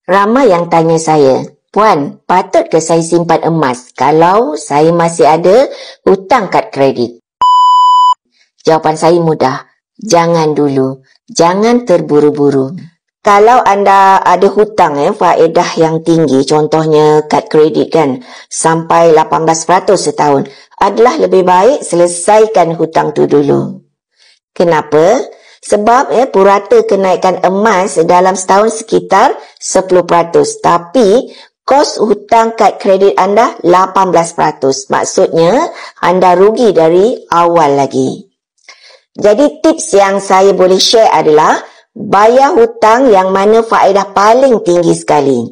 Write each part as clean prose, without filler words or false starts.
Ramai yang tanya saya, "Puan, patut ke saya simpan emas kalau saya masih ada hutang kad kredit?" Jawapan saya mudah. Jangan dulu. Jangan terburu-buru. Kalau anda ada hutang faedah yang tinggi, contohnya kad kredit kan, sampai 18% setahun, adalah lebih baik selesaikan hutang tu dulu. Kenapa? Sebab purata kenaikan emas dalam setahun sekitar 10%. Tapi kos hutang kad kredit anda 18%. Maksudnya anda rugi dari awal lagi. Jadi tips yang saya boleh share adalah bayar hutang yang mana faedah paling tinggi sekali.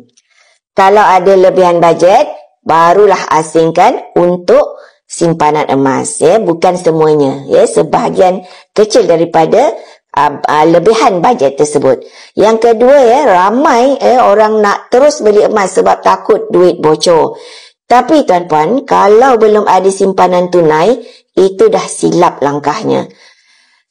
Kalau ada lebihan bajet, barulah asingkan untuk simpanan emas. Bukan semuanya. Sebahagian kecil daripada lebihan bajet tersebut. Yang kedua, ramai orang nak terus beli emas sebab takut duit bocor. Tapi tuan-puan, kalau belum ada simpanan tunai, itu dah silap langkahnya.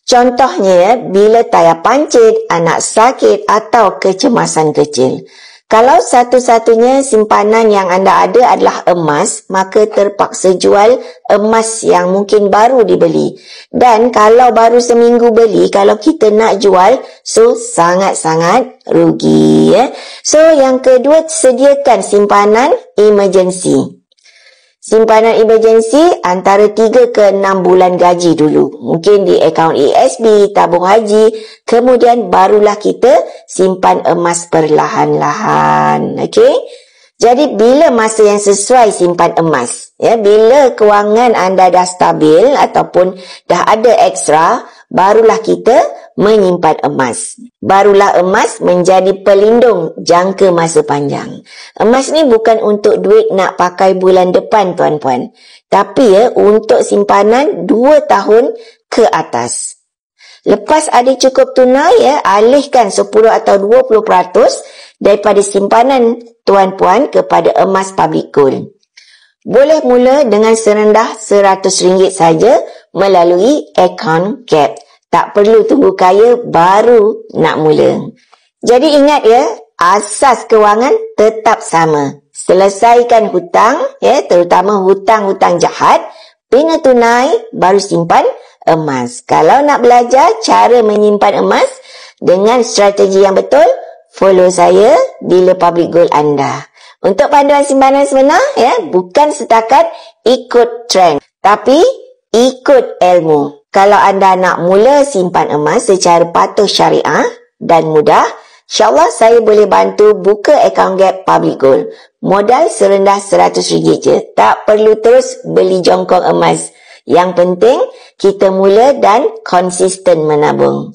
Contohnya, bila tayar pancit, anak sakit atau kecemasan kecil. Kalau satu-satunya simpanan yang anda ada adalah emas, maka terpaksa jual emas yang mungkin baru dibeli. Dan kalau baru seminggu beli, kalau kita nak jual, so sangat-sangat rugi. So yang kedua, sediakan simpanan emergency. Simpanan emergency antara 3 ke 6 bulan gaji dulu. Mungkin di akaun ASB, tabung haji. Kemudian barulah kita simpan emas perlahan-lahan. Okey? Jadi bila masa yang sesuai simpan emas? Bila kewangan anda dah stabil ataupun dah ada ekstra, barulah kita menyimpan emas. Barulah emas menjadi pelindung jangka masa panjang. Emas ni bukan untuk duit nak pakai bulan depan tuan-puan. Tapi untuk simpanan 2 tahun ke atas. Lepas ada cukup tunai, alihkan 10 atau 20% daripada simpanan tuan-puan kepada emas public gold. Boleh mula dengan serendah RM100 saja melalui akaun GAP. Tak perlu tunggu kaya baru nak mula. Jadi ingat asas kewangan tetap sama. Selesaikan hutang, terutama hutang-hutang jahat, bina tunai, baru simpan emas. Kalau nak belajar cara menyimpan emas dengan strategi yang betul, follow saya di Le Public Gold anda. Untuk panduan simpanan sebenar, bukan setakat ikut trend, tapi ikut ilmu. Kalau anda nak mula simpan emas secara patuh syariah dan mudah, insyaAllah saya boleh bantu buka akaun GAP Public Gold. Modal serendah RM100 je. Tak perlu terus beli jongkong emas. Yang penting, kita mula dan konsisten menabung.